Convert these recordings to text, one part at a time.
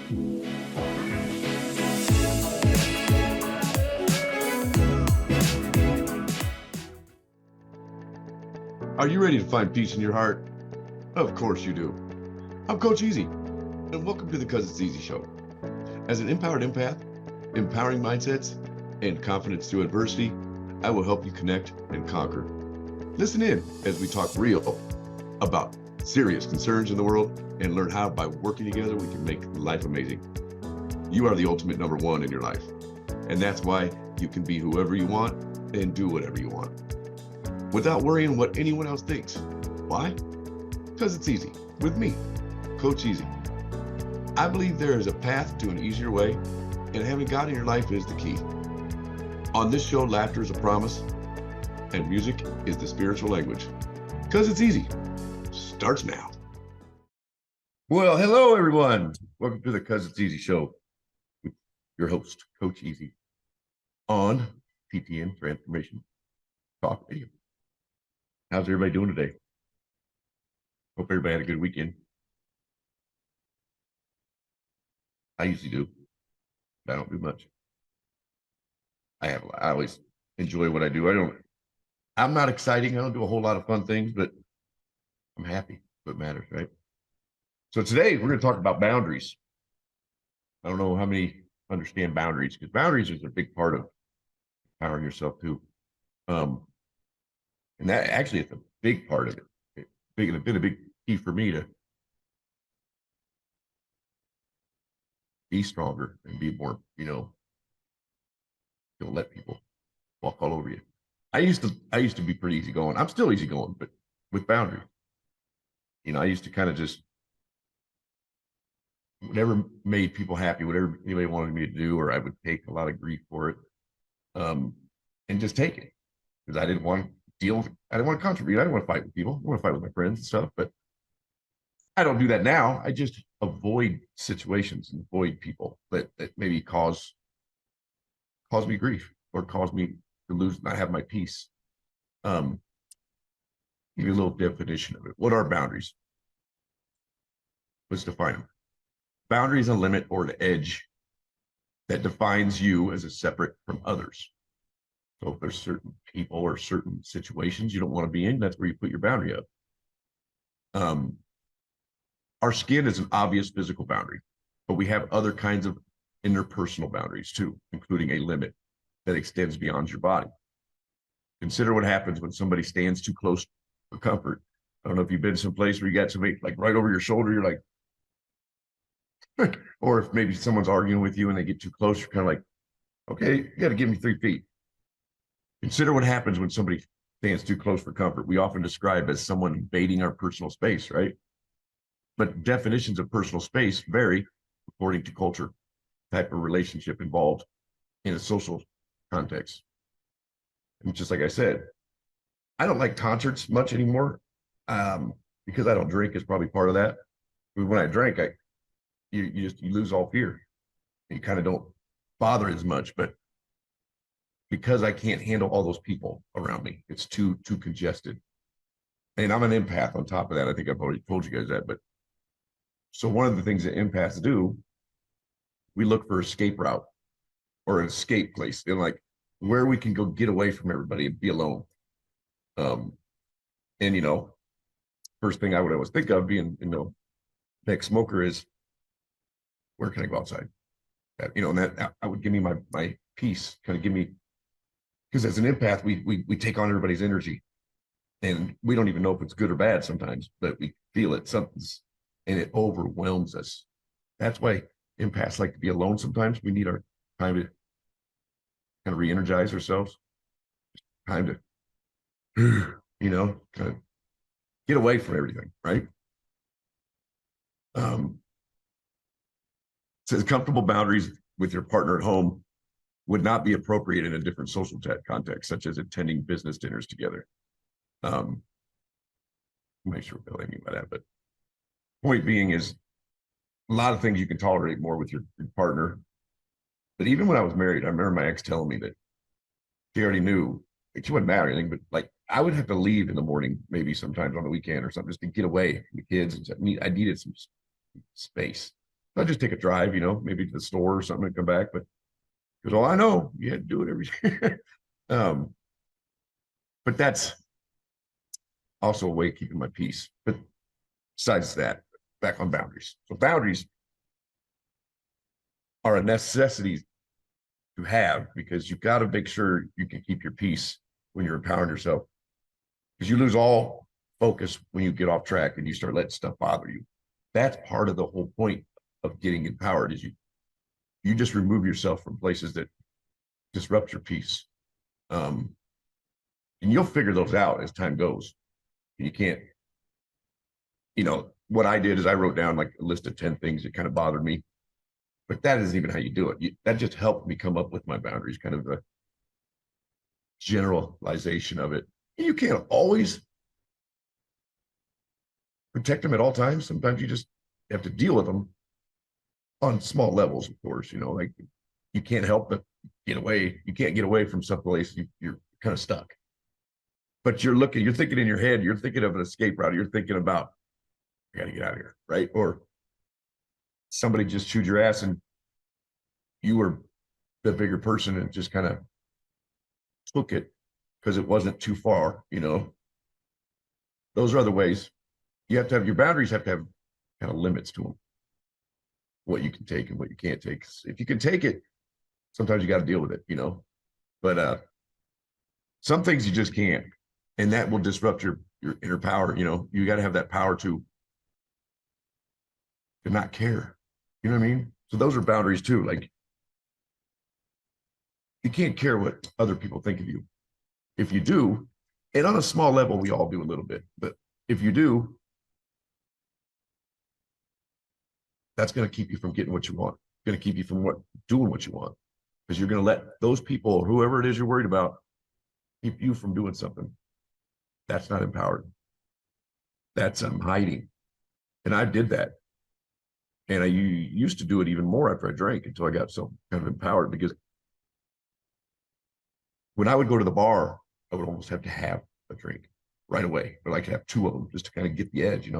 Are you ready to find peace in your heart? Of course you do. I'm Coach Easy, and welcome to the It's EaZy Show. As an empowered empath, empowering mindsets, and confidence through adversity, I will help you connect and conquer. Listen in as we talk real about serious concerns in the world and learn how by working together we can make life amazing. You are the ultimate number one in your life, and that's why you can be whoever you want and do whatever you want without worrying what anyone else thinks. Why? Because it's easy with me, Coach Easy. I believe there is a path to an easier way, and having God in your life is the key. On this show, laughter is a promise, and music is the spiritual language. Because it's easy. Starts now. Well, hello, everyone. Welcome to the It's EaZy Show with your host, Coach Easy, on PTN Transformation Talk Radio. How's everybody doing today? Hope everybody had a good weekend. I usually do, but I don't do much. I always enjoy what I do. I'm not exciting. I don't do a whole lot of fun things, but I'm happy. What matters, right? So today we're going to talk about boundaries. I don't know how many understand boundaries, because boundaries is a big part of empowering yourself too. And that actually is a big part of it. It's been a big key for me to be stronger and be more, don't let people walk all over you. I used to be pretty easygoing. I'm still easygoing, but with boundaries. I used to kind of just whatever made people happy, whatever anybody wanted me to do, or I would take a lot of grief for it, and just take it because I didn't want to I didn't want to contribute. I didn't want to fight with people. I want to fight with my friends and stuff, but I don't do that now. I just avoid situations and avoid people that maybe cause me grief or cause me to not have my peace. Give you a little definition of it. What are boundaries? Let's define them. Boundaries, a limit or an edge that defines you as a separate from others. So if there's certain people or certain situations you don't want to be in, that's where you put your boundary up. Our skin is an obvious physical boundary, but we have other kinds of interpersonal boundaries too, including a limit that extends beyond your body. Consider what happens when somebody stands too close for comfort. I don't know if you've been someplace where you got somebody like right over your shoulder, you're like, or if maybe someone's arguing with you and they get too close, you're kind of like, okay, you got to give me 3 feet. Consider what happens when somebody stands too close for comfort. We often describe as someone invading our personal space, right? But definitions of personal space vary according to culture, type of relationship involved in a social context. And just like I said, I don't like concerts much anymore because I don't drink is probably part of that. When I drank, you lose all fear. You kind of don't bother as much, but because I can't handle all those people around me, it's too congested. And I'm an empath on top of that. I think I've already told you guys that, but so one of the things that empaths do, we look for escape route or an escape place, and like where we can go get away from everybody and be alone. And first thing I would always think of being, ex-smoker is, where can I go outside? And that I would give me my peace, kind of give me, because as an empath, we take on everybody's energy, and we don't even know if it's good or bad sometimes, but we feel it, and it overwhelms us. That's why empaths like to be alone sometimes. We need our time to kind of re-energize ourselves, time to, kind of get away from everything, right? Says comfortable boundaries with your partner at home would not be appropriate in a different social context, such as attending business dinners together. I'm not sure what I mean by that, but point being is a lot of things you can tolerate more with your partner. But even when I was married, I remember my ex telling me that she already knew, like, she wasn't mad or anything, but like I would have to leave in the morning, maybe sometimes on the weekend or something, just to get away from the kids. And I needed some space. I just take a drive, maybe to the store or something and come back. But because all I know, you had to do it every day. But that's also a way of keeping my peace. But besides that, back on boundaries. So boundaries are a necessity to have because you've got to make sure you can keep your peace when you're empowering yourself. Because you lose all focus when you get off track and you start letting stuff bother you. That's part of the whole point of getting empowered is you just remove yourself from places that disrupt your peace. And you'll figure those out as time goes. You can't, what I did is I wrote down like a list of 10 things that kind of bothered me, but that isn't even how you do it. That just helped me come up with my boundaries, kind of a generalization of it. And you can't always protect them at all times. Sometimes you just have to deal with them on small levels, of course, like you can't help but get away. You can't get away from someplace you're kind of stuck. But you're thinking in your head, you're thinking of an escape route. You're thinking about, I got to get out of here, right? Or somebody just chewed your ass and you were the bigger person and just kind of took it because it wasn't too far, Those are other ways. You have to have your boundaries have to have kind of limits to them. What you can take and what you can't take. If you can take it, sometimes you got to deal with it, But some things you just can't. And that will disrupt your inner power. You got to have that power to not care. You know what I mean? So those are boundaries too. Like you can't care what other people think of you. If you do, and on a small level, we all do a little bit, but if you do, that's going to keep you from getting what you want. It's going to keep you from doing what you want, because you're going to let those people, or whoever it is you're worried about, keep you from doing something. That's not empowered. That's hiding. And I did that. And I used to do it even more after I drank until I got so kind of empowered, because when I would go to the bar, I would almost have to have a drink right away, or like have two of them just to kind of get the edge,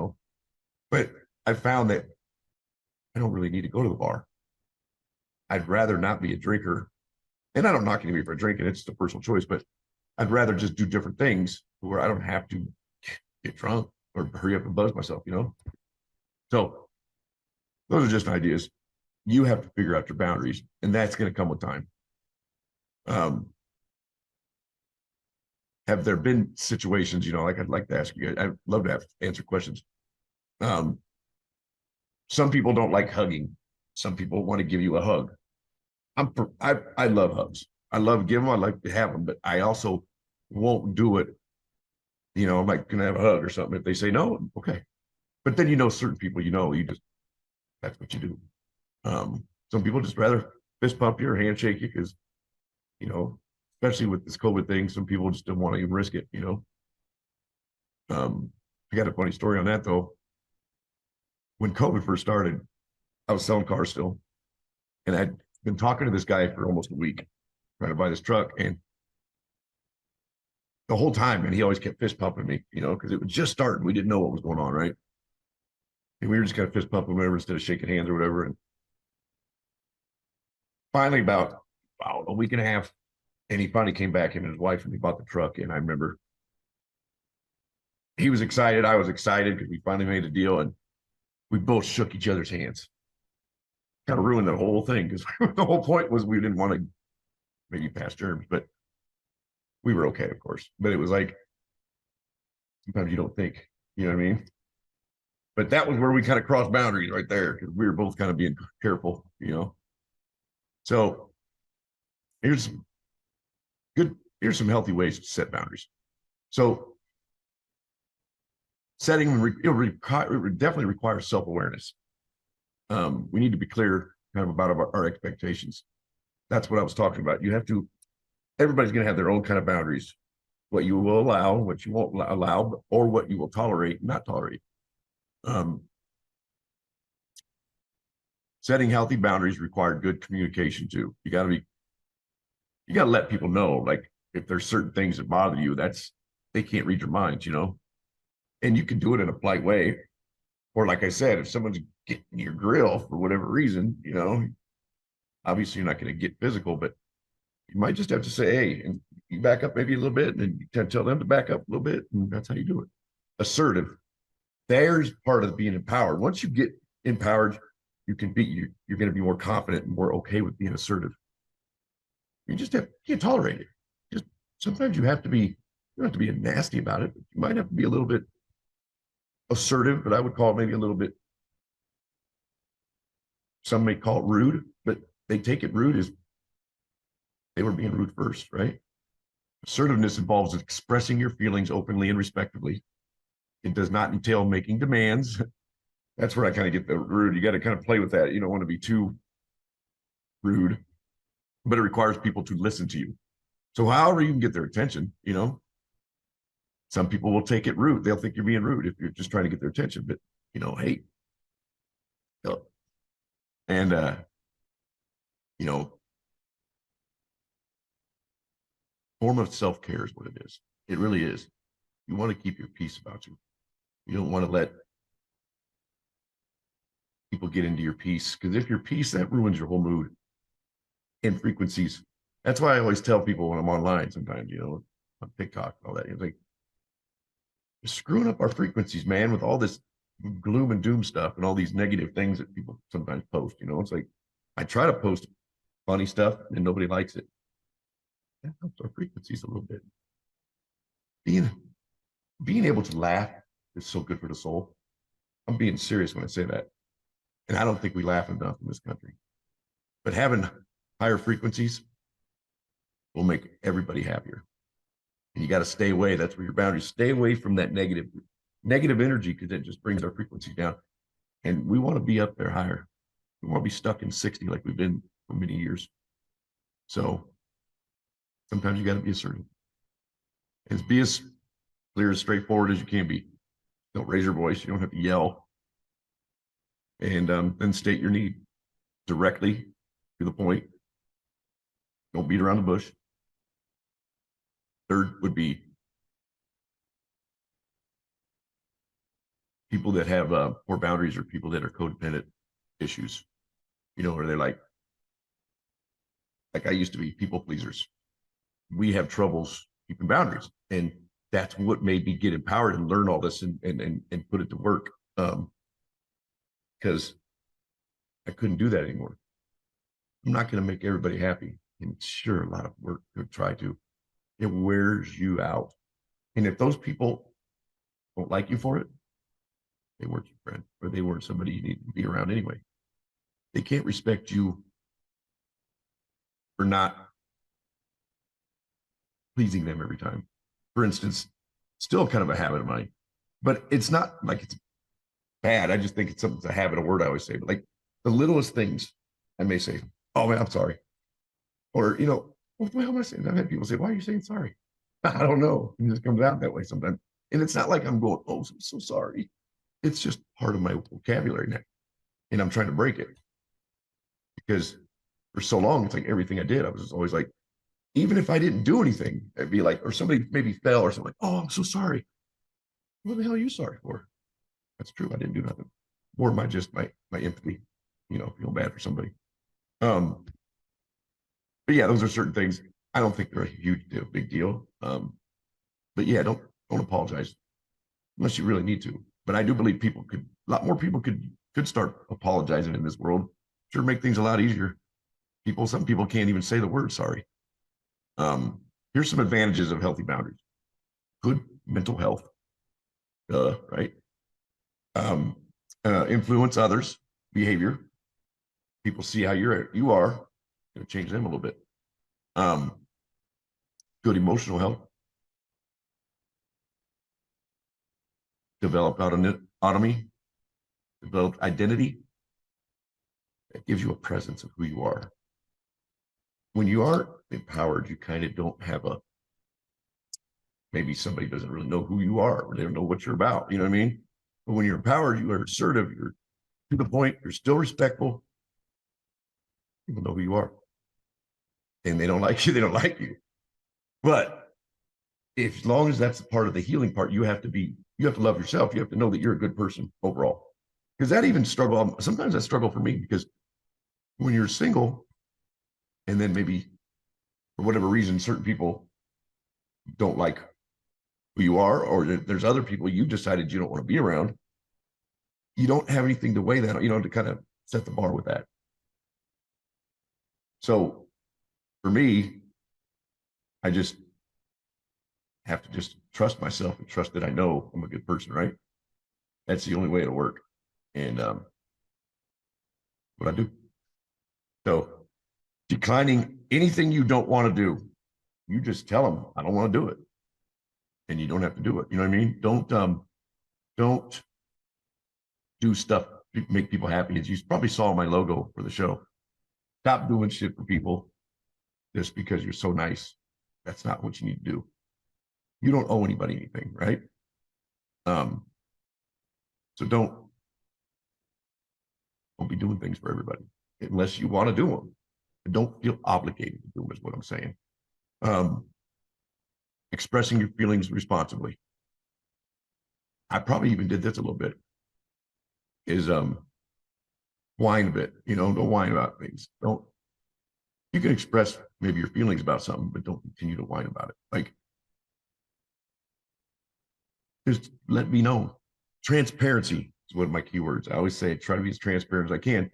But I found that I don't really need to go to the bar. I'd rather not be a drinker. And I don't knock anybody for drinking. It's just a personal choice, but I'd rather just do different things where I don't have to get drunk or hurry up and buzz myself, So those are just ideas. You have to figure out your boundaries, and that's going to come with time. Have there been situations, like I'd like to ask you, I'd love to answer questions. Some people don't like hugging. Some people want to give you a hug. I love hugs. I love giving them. I like to have them, but I also won't do it. I'm like, can I have a hug or something? If they say no, okay. But then certain people, that's what you do. Some people just rather fist pump you or handshake you because, especially with this COVID thing, some people just don't want to even risk it, I got a funny story on that though. When COVID first started, I was selling cars still, and I'd been talking to this guy for almost a week, trying to buy this truck, and the whole time, and he always kept fist pumping me, because it was just starting. We didn't know what was going on, right? And we were just kind of fist pumping whatever instead of shaking hands or whatever. And finally, about a week and a half, and he finally came back, him and his wife, and he bought the truck. And I remember he was excited. I was excited because we finally made a deal, and we both shook each other's hands. Kind of ruined the whole thing because the whole point was we didn't want to maybe pass germs, but we were okay, of course. But it was like, sometimes you don't think, you know what I mean? But that was where we kind of crossed boundaries right there, because we were both kind of being careful, So here's some healthy ways to set boundaries. So setting it definitely requires self-awareness. We need to be clear kind of about our expectations. That's what I was talking about. Everybody's going to have their own kind of boundaries, what you will allow, what you won't allow, or what you will tolerate, not tolerate. Setting healthy boundaries require good communication too. You got to let people know, like, if there's certain things that bother you, they can't read your minds, and you can do it in a polite way, Or like I said, if someone's getting your grill for whatever reason, obviously you're not going to get physical, but you might just have to say, hey, and you back up maybe a little bit, and then you tell them to back up a little bit, and that's how you do it. Assertive. There's part of being empowered. Once you get empowered, you're going to be more confident and more okay with being assertive. You can't tolerate it. Just sometimes you don't have to be nasty about it. But you might have to be a little bit assertive, but I would call it maybe a little bit, some may call it rude, but they take it rude as they were being rude first, right? Assertiveness involves expressing your feelings openly and respectfully. It does not entail making demands. That's where I kind of get the rude. You got to kind of play with that. You don't want to be too rude, but it requires people to listen to you. So however you can get their attention, some people will take it rude. They'll think you're being rude if you're just trying to get their attention, but hey, and form of self-care is what it is. It really is. You want to keep your peace about you. You don't want to let people get into your peace, because if your peace, that ruins your whole mood and frequencies. That's why I always tell people when I'm online sometimes, on TikTok, all that, it's like, you're screwing up our frequencies, man, with all this gloom and doom stuff and all these negative things that people sometimes post. It's like, I try to post funny stuff and nobody likes it. That helps our frequencies a little bit. Being able to laugh is so good for the soul. I'm being serious when I say that. And I don't think we laugh enough in this country. But having higher frequencies will make everybody happier. And you got to stay away. That's where your boundaries. Stay away from that negative energy, because it just brings our frequency down. And we want to be up there higher. We want to be stuck in 60 like we've been for many years. So sometimes you got to be assertive. And be as clear and straightforward as you can be. Don't raise your voice. You don't have to yell. And then state your need directly, to the point. Don't beat around the bush. Third would be people that have poor boundaries, or people that are codependent issues, where they're like I used to be, people pleasers. We have troubles keeping boundaries, and that's what made me get empowered and learn all this and put it to work, because I couldn't do that anymore. I'm not going to make everybody happy, and it's sure a lot of work to try to. It wears you out, and if those people don't like you for it, they weren't your friend, or they weren't somebody you need to be around anyway. They can't respect you for not pleasing them every time. For instance, still kind of a habit of mine, but it's not like it's bad. I just think it's a habit, a word I always say, but like the littlest things I may say, oh man, I'm sorry. Or, what the hell am I saying? I've had people say, why are you saying sorry? I don't know. It just comes out that way sometimes. And it's not like I'm going, oh, I'm so sorry. It's just part of my vocabulary now. And I'm trying to break it. Because for so long, it's like everything I did, I was just always like, even if I didn't do anything, I'd be like, or somebody maybe fell or something, like, oh, I'm so sorry. What the hell are you sorry for? That's true. I didn't do nothing. Or my empathy, feel bad for somebody. But yeah, those are certain things. I don't think they're a huge deal, big deal. But yeah, don't apologize unless you really need to. But I do believe a lot more people could start apologizing in this world. Sure, make things a lot easier. Some people can't even say the word sorry. Here's some advantages of healthy boundaries. Good mental health, right? Influence others' behavior. People see how you are, going to change them a little bit. Good emotional health. Develop autonomy. Develop identity. That gives you a presence of who you are. When you are empowered, you kind of don't have maybe somebody doesn't really know who you are, or they don't know what you're about. You know what I mean? But when you're empowered, you are assertive, you're to the point, you're still respectful. People know who you are. And they don't like you, they don't like you. But as long as that's part of the healing part, you have to love yourself. You have to know that you're a good person overall. Because that even struggle, sometimes that struggle for me, because when you're single and then maybe for whatever reason, certain people don't like who you are, or there's other people you decided you don't want to be around, you don't have anything to weigh that, to kind of set the bar with that. So for me, I just have to just trust myself and trust that I know I'm a good person, right? That's the only way it'll work. And what I do. So declining anything you don't want to do, you just tell them, I don't want to do it. And you don't have to do it. You know what I mean? Don't do stuff to make people happy. As you probably saw my logo for the show. Stop doing shit for people just because you're so nice. That's not what you need to do. You don't owe anybody anything, right? So don't be doing things for everybody unless you want to do them. And don't feel obligated to do them is what I'm saying. Expressing your feelings responsibly. I probably even did this a little bit. Is whine a bit, don't whine about things. You can express maybe your feelings about something, but don't continue to whine about it. Like, just let me know. Transparency is one of my keywords. I always say try to be as transparent as I can,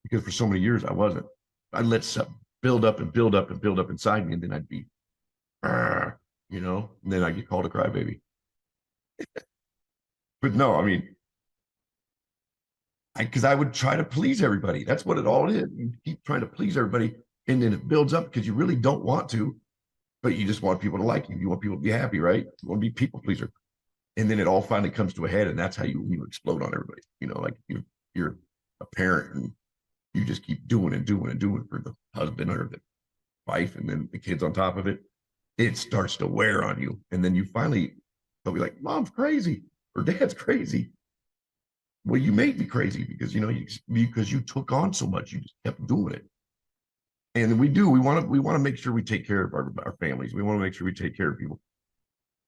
because for so many years I wasn't. I let stuff build up and build up and build up inside me, and then I'd be, and then I get called a crybaby. But no, I mean, because I would try to please everybody. That's what it all is. You keep trying to please everybody, and then it builds up because you really don't want to, but you just want people to like you. You want people to be happy, right? You want to be people pleaser. And then it all finally comes to a head, and that's how you explode on everybody. Like you're a parent and you just keep doing and doing and doing for the husband or the wife, and then the kids on top of it. It starts to wear on you, and then you finally they'll be like, "Mom's crazy" or "Dad's crazy." Well, you made me crazy because because you took on so much, you just kept doing it. And we want to make sure we take care of our families. We want to make sure we take care of people,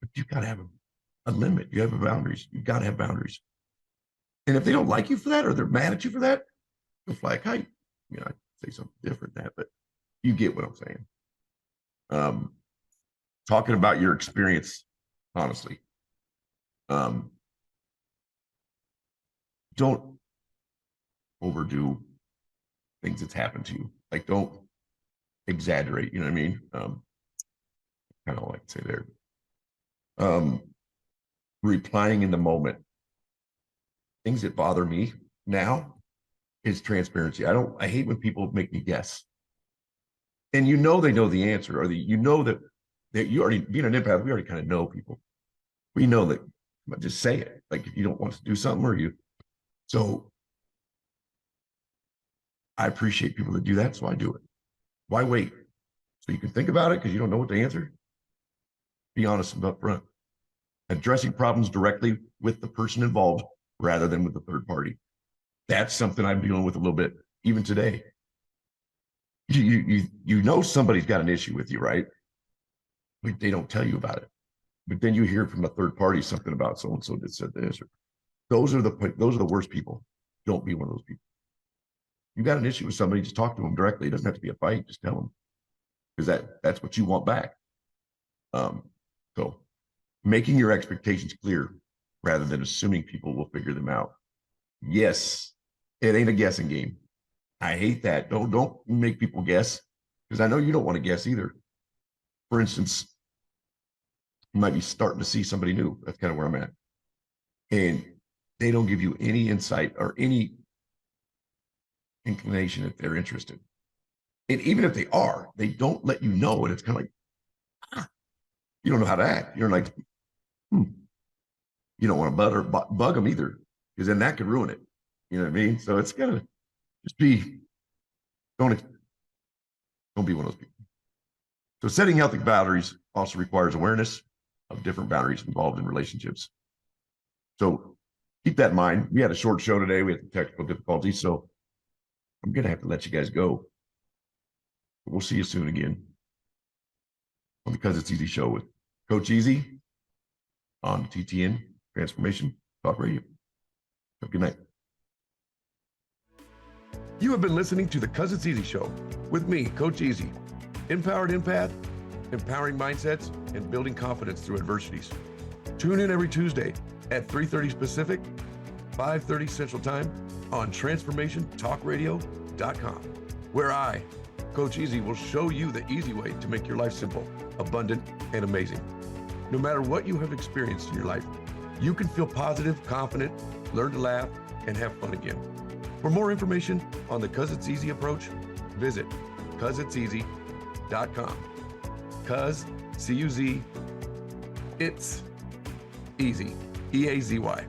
but you got to have a limit. You have boundaries. You got to have boundaries. And if they don't like you for that, or they're mad at you for that, you'll fly a kite. I say something different than that, but you get what I'm saying. Talking about your experience, honestly. Don't overdo things that's happened to you. Like, don't exaggerate. You know what I mean? Kind of like to say there. Replying in the moment. Things that bother me now is transparency. I hate when people make me guess. And they know the answer, or that you already, being an empath, we already kind of know people. We know that, but just say it. Like, if you don't want to do something, so I appreciate people that do that, so I do it. Why wait? So you can think about it because you don't know what to answer. Be honest and upfront. Addressing problems directly with the person involved rather than with the third party. That's something I'm dealing with a little bit even today. You know somebody's got an issue with you, right? But they don't tell you about it. But then you hear from a third party something about so and so that said this. Those are the worst people. Don't be one of those people. You got an issue with somebody, just talk to them directly. It doesn't have to be a fight. Just tell them, because that's what you want back. So making your expectations clear rather than assuming people will figure them out. Yes, it ain't a guessing game. I hate that. Don't make people guess, because I know you don't want to guess either. For instance, you might be starting to see somebody new. That's kind of where I'm at. And they don't give you any insight or any inclination if they're interested. And even if they are, they don't let you know. And it's kind of like, you don't know how to act. You're like, you don't want to bug them either, because then that could ruin it. You know what I mean? So it's gotta just don't be one of those people. So setting healthy boundaries also requires awareness of different boundaries involved in relationships. So keep that in mind. We had a short show today. We had technical difficulties, so I'm going to have to let you guys go. We'll see you soon again on the Because It's Easy show with Coach EaZy on TTN Transformation Talk Radio. Have a good night. You have been listening to the 'Cause It's Easy Show with me, Coach Easy. Empowered empath, empowering mindsets, and building confidence through adversities. Tune in every Tuesday at 3:30 Pacific, 5:30 Central Time on TransformationTalkRadio.com, where I, Coach Easy, will show you the easy way to make your life simple, abundant, and amazing. No matter what you have experienced in your life, you can feel positive, confident, learn to laugh, and have fun again. For more information on the 'Cause It's Easy approach, visit CuzIt'sEaZy.com. Cuz, C-U-Z, It's EaZy, EaZy.com.